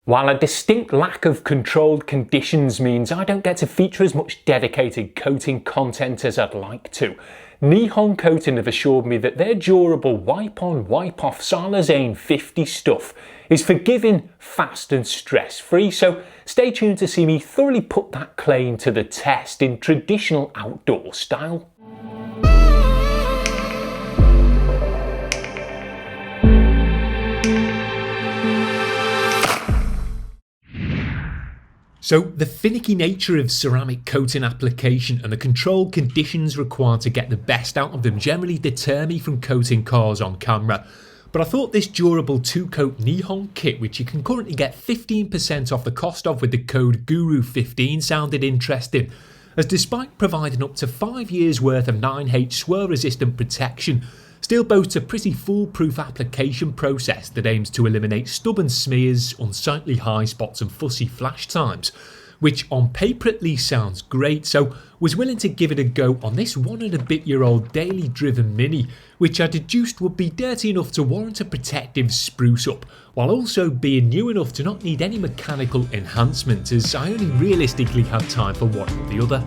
While a distinct lack of controlled conditions means I don't get to feature as much dedicated coating content as I'd like to, Nihon Coating have assured me that their durable wipe-on wipe-off Silazane 50 stuff is forgiving, fast and stress-free, so stay tuned to see me thoroughly put that claim to the test in traditional outdoor style. So the finicky nature of ceramic coating application and the controlled conditions required to get the best out of them generally deter me from coating cars on camera. But I thought this durable 2-coat Nihon kit, which you can currently get 15% off the cost of with the code GURU15, sounded interesting, as despite providing up to 5 years worth of 9H swirl resistant protection, still boasts a pretty foolproof application process that aims to eliminate stubborn smears, unsightly high spots and fussy flash times, which on paper at least sounds great, so was willing to give it a go on this 1-and-a-bit-year-old daily driven Mini, which I deduced would be dirty enough to warrant a protective spruce up, while also being new enough to not need any mechanical enhancement, as I only realistically had time for one or the other.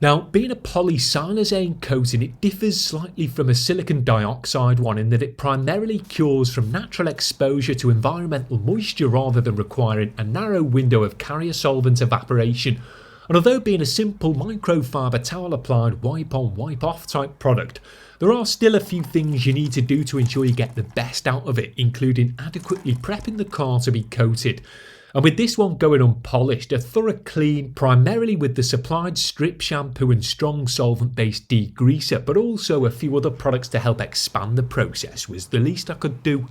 Now, being a polysilazane coating, it differs slightly from a silicon dioxide one in that it primarily cures from natural exposure to environmental moisture rather than requiring a narrow window of carrier solvent evaporation. And although being a simple microfiber towel applied wipe on wipe off type product, there are still a few things you need to do to ensure you get the best out of it, including adequately prepping the car to be coated. And with this one going unpolished, a thorough clean, primarily with the supplied strip shampoo and strong solvent-based degreaser, but also a few other products to help expand the process, was the least I could do.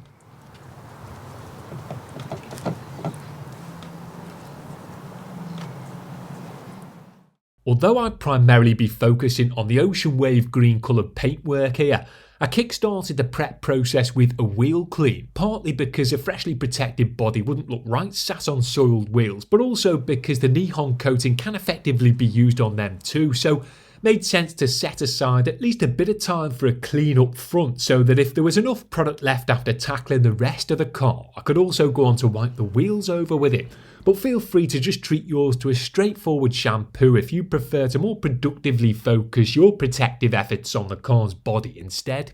Although I'd primarily be focusing on the ocean wave green coloured paintwork here, I kick-started the prep process with a wheel clean, partly because a freshly protected body wouldn't look right sat on soiled wheels, but also because the Nihon coating can effectively be used on them too, so made sense to set aside at least a bit of time for a clean up front, so that if there was enough product left after tackling the rest of the car, I could also go on to wipe the wheels over with it. But feel free to just treat yours to a straightforward shampoo if you prefer to more productively focus your protective efforts on the car's body instead.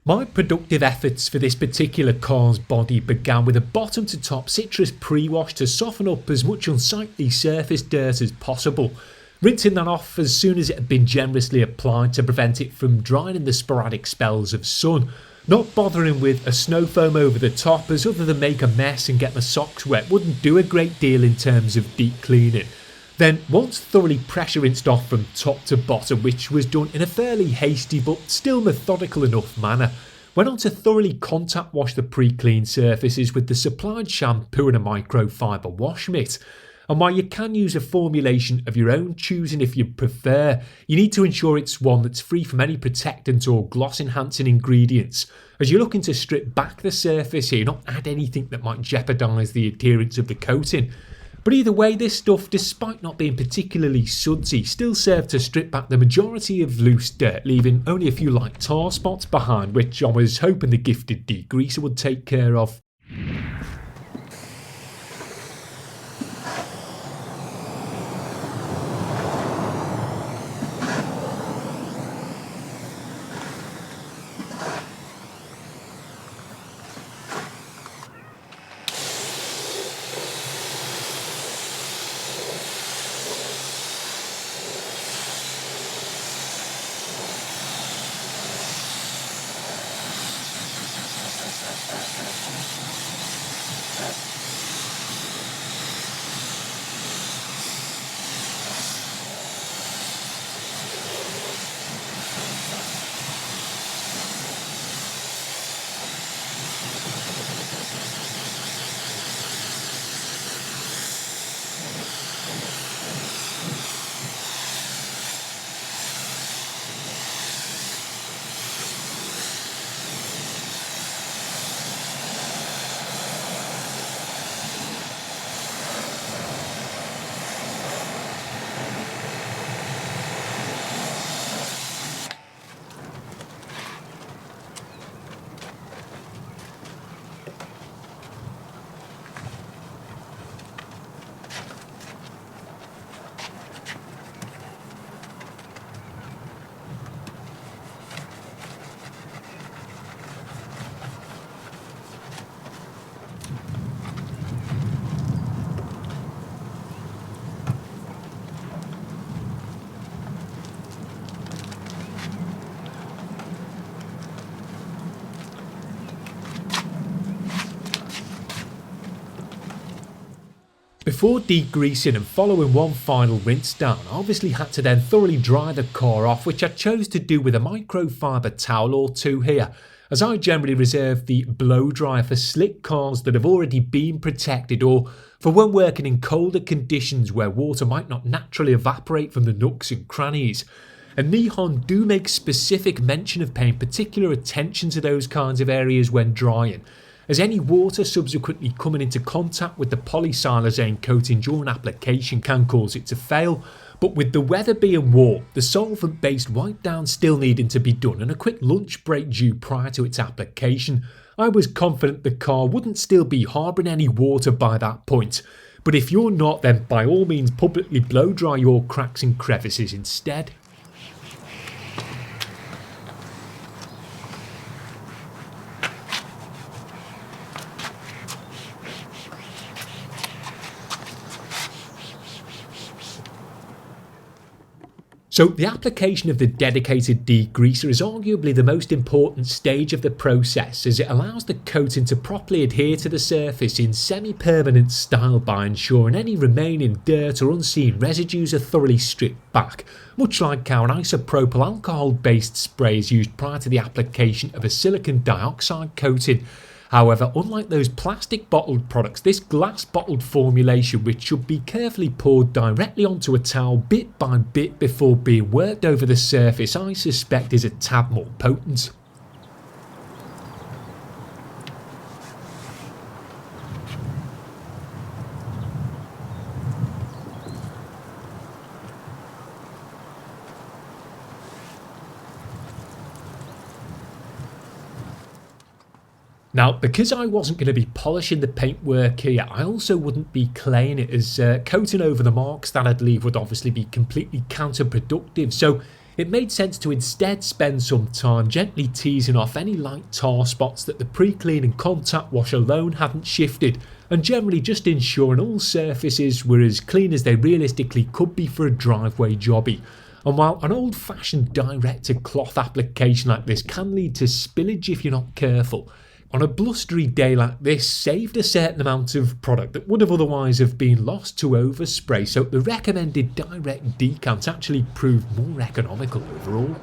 My productive efforts for this particular car's body began with a bottom to top citrus pre-wash to soften up as much unsightly surface dirt as possible, rinsing that off as soon as it had been generously applied to prevent it from drying in the sporadic spells of sun, not bothering with a snow foam over the top, as other than make a mess and get my socks wet wouldn't do a great deal in terms of deep cleaning. Then, once thoroughly pressure rinsed off from top to bottom, which was done in a fairly hasty but still methodical enough manner, went on to thoroughly contact wash the pre-cleaned surfaces with the supplied shampoo and a microfiber wash mitt. And while you can use a formulation of your own choosing if you prefer, you need to ensure it's one that's free from any protectant or gloss enhancing ingredients, as you're looking to strip back the surface here, not add anything that might jeopardise the adherence of the coating. But either way, this stuff, despite not being particularly sudsy, still served to strip back the majority of loose dirt, leaving only a few light tar spots behind, which I was hoping the gifted degreaser would take care of. Before degreasing and following one final rinse down, I obviously had to then thoroughly dry the car off, which I chose to do with a microfiber towel or two here, as I generally reserve the blow dryer for slick cars that have already been protected, or for when working in colder conditions where water might not naturally evaporate from the nooks and crannies. And Nihon do make specific mention of paying particular attention to those kinds of areas when drying, as any water subsequently coming into contact with the polysilazane coating during application can cause it to fail. But with the weather being warm, the solvent based wipe down still needing to be done and a quick lunch break due prior to its application, I was confident the car wouldn't still be harbouring any water by that point. But if you're not, then by all means publicly blow dry your cracks and crevices instead. So the application of the dedicated degreaser is arguably the most important stage of the process, as it allows the coating to properly adhere to the surface in semi-permanent style by ensuring any remaining dirt or unseen residues are thoroughly stripped back, much like how an isopropyl alcohol based spray is used prior to the application of a silicon dioxide coating. However, unlike those plastic bottled products, this glass bottled formulation, which should be carefully poured directly onto a towel bit by bit before being worked over the surface, I suspect is a tad more potent. Now, because I wasn't going to be polishing the paintwork here, I also wouldn't be claying it, as coating over the marks that I'd leave would obviously be completely counterproductive. So it made sense to instead spend some time gently teasing off any light tar spots that the pre-clean and contact wash alone hadn't shifted, and generally just ensuring all surfaces were as clean as they realistically could be for a driveway jobby. And while an old-fashioned direct-to-cloth application like this can lead to spillage if you're not careful, on a blustery day like this saved a certain amount of product that would have otherwise have been lost to overspray, so the recommended direct decant actually proved more economical overall.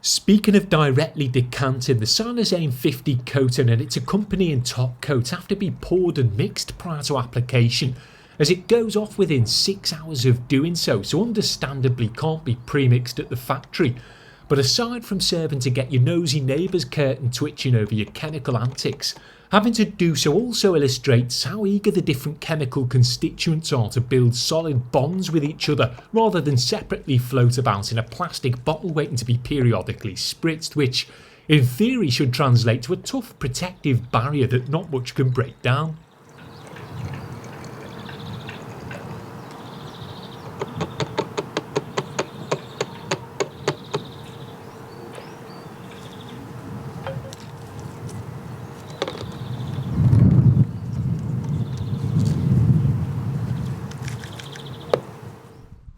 Speaking of directly decanting, the Silazane 50 coating and its accompanying top coat have to be poured and mixed prior to application, as it goes off within 6 hours of doing so understandably can't be pre-mixed at the factory. But aside from serving to get your nosy neighbour's curtain twitching over your chemical antics, having to do so also illustrates how eager the different chemical constituents are to build solid bonds with each other rather than separately float about in a plastic bottle waiting to be periodically spritzed, which in theory should translate to a tough protective barrier that not much can break down.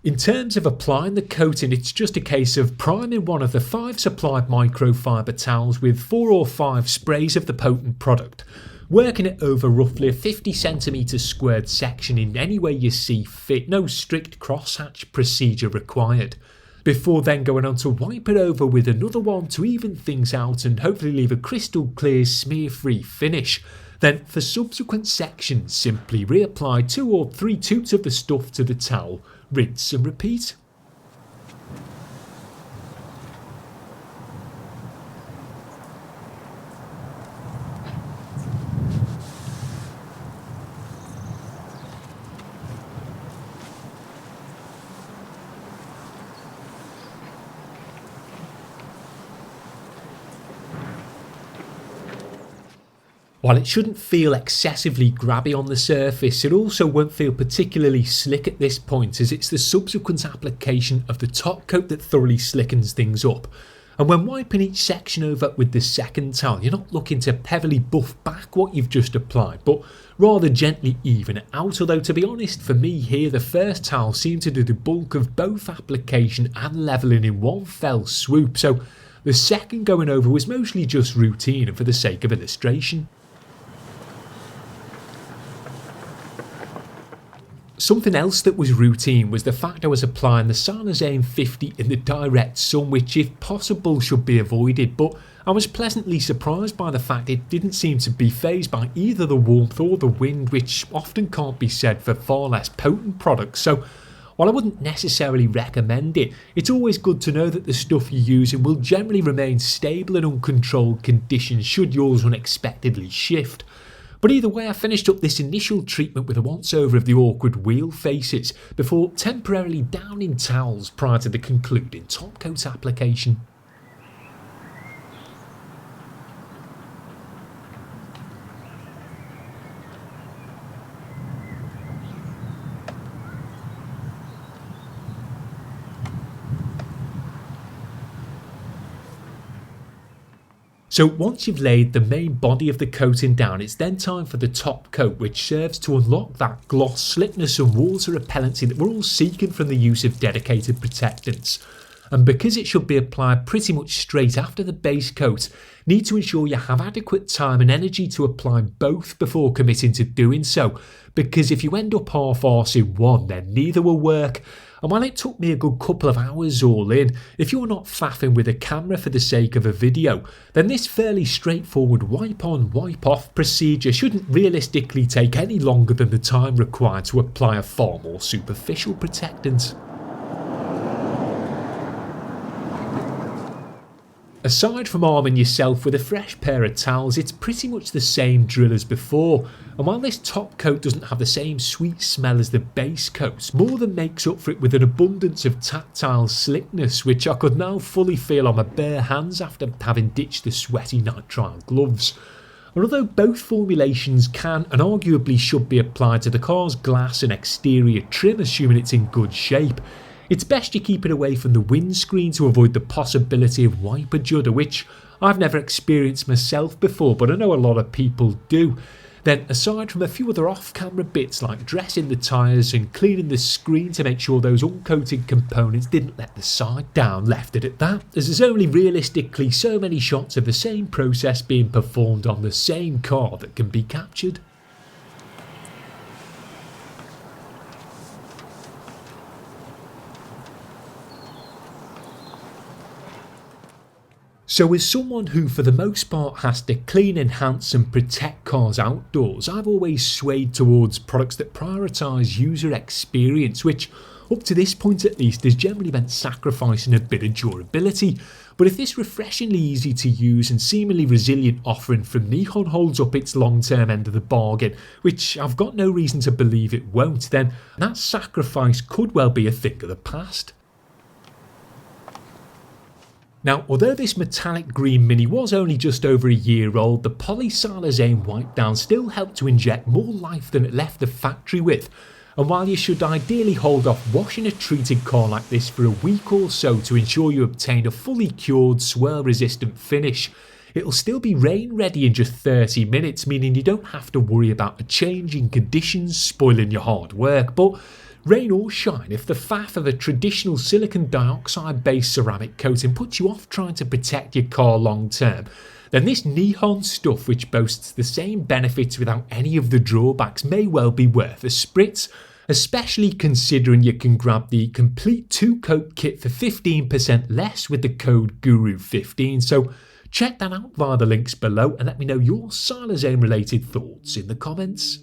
In terms of applying the coating, it's just a case of priming one of the 5 supplied microfiber towels with 4 or 5 sprays of the potent product, working it over roughly a 50cm squared section in any way you see fit, no strict crosshatch procedure required, before then going on to wipe it over with another one to even things out and hopefully leave a crystal clear smear-free finish. Then for subsequent sections simply reapply 2 or 3 toots of the stuff to the towel, rinse and repeat. While it shouldn't feel excessively grabby on the surface, it also won't feel particularly slick at this point, as it's the subsequent application of the top coat that thoroughly slickens things up. And when wiping each section over with the second towel, you're not looking to heavily buff back what you've just applied, but rather gently even it out, although to be honest, for me here, the first towel seemed to do the bulk of both application and levelling in one fell swoop, so the second going over was mostly just routine and for the sake of illustration. Something else that was routine was the fact I was applying the Silazane 50 in the direct sun, which if possible should be avoided, but I was pleasantly surprised by the fact it didn't seem to be fazed by either the warmth or the wind, which often can't be said for far less potent products. So while I wouldn't necessarily recommend it, it's always good to know that the stuff you're using will generally remain stable in uncontrolled conditions should yours unexpectedly shift. But either way, I finished up this initial treatment with a once over of the awkward wheel faces before temporarily downing towels prior to the concluding top coat application. So once you've laid the main body of the coating down, it's then time for the top coat, which serves to unlock that gloss, slickness and water repellency that we're all seeking from the use of dedicated protectants. And because it should be applied pretty much straight after the base coat, need to ensure you have adequate time and energy to apply both before committing to doing so, because if you end up half-arsing one, then neither will work. And while it took me a good couple of hours all in, if you're not faffing with a camera for the sake of a video, then this fairly straightforward wipe on, wipe off procedure shouldn't realistically take any longer than the time required to apply a far more superficial protectant. Aside from arming yourself with a fresh pair of towels, it's pretty much the same drill as before, and while this top coat doesn't have the same sweet smell as the base coat, more than makes up for it with an abundance of tactile slickness, which I could now fully feel on my bare hands after having ditched the sweaty nitrile gloves. And although both formulations can and arguably should be applied to the car's glass and exterior trim assuming it's in good shape, it's best you keep it away from the windscreen to avoid the possibility of wiper judder, which I've never experienced myself before, but I know a lot of people do. Then, aside from a few other off-camera bits like dressing the tyres and cleaning the screen to make sure those uncoated components didn't let the side down, left it at that, as there's only realistically so many shots of the same process being performed on the same car that can be captured. So as someone who for the most part has to clean, enhance and protect cars outdoors, I've always swayed towards products that prioritise user experience, which up to this point at least has generally meant sacrificing a bit of durability. But if this refreshingly easy to use and seemingly resilient offering from Nihon holds up its long-term end of the bargain, which I've got no reason to believe it won't, then that sacrifice could well be a thing of the past. Now, although this metallic green Mini was only just over a year old, the poly Silazane wipe down still helped to inject more life than it left the factory with. And while you should ideally hold off washing a treated car like this for a week or so to ensure you obtain a fully cured, swirl resistant finish, it'll still be rain ready in just 30 minutes, meaning you don't have to worry about a change in conditions spoiling your hard work. But rain or shine, if the faff of a traditional silicon dioxide based ceramic coating puts you off trying to protect your car long term, then this Nihon stuff, which boasts the same benefits without any of the drawbacks, may well be worth a spritz, especially considering you can grab the complete 2-coat kit for 15% less with the code GURU15. So check that out via the links below and let me know your Silazane related thoughts in the comments.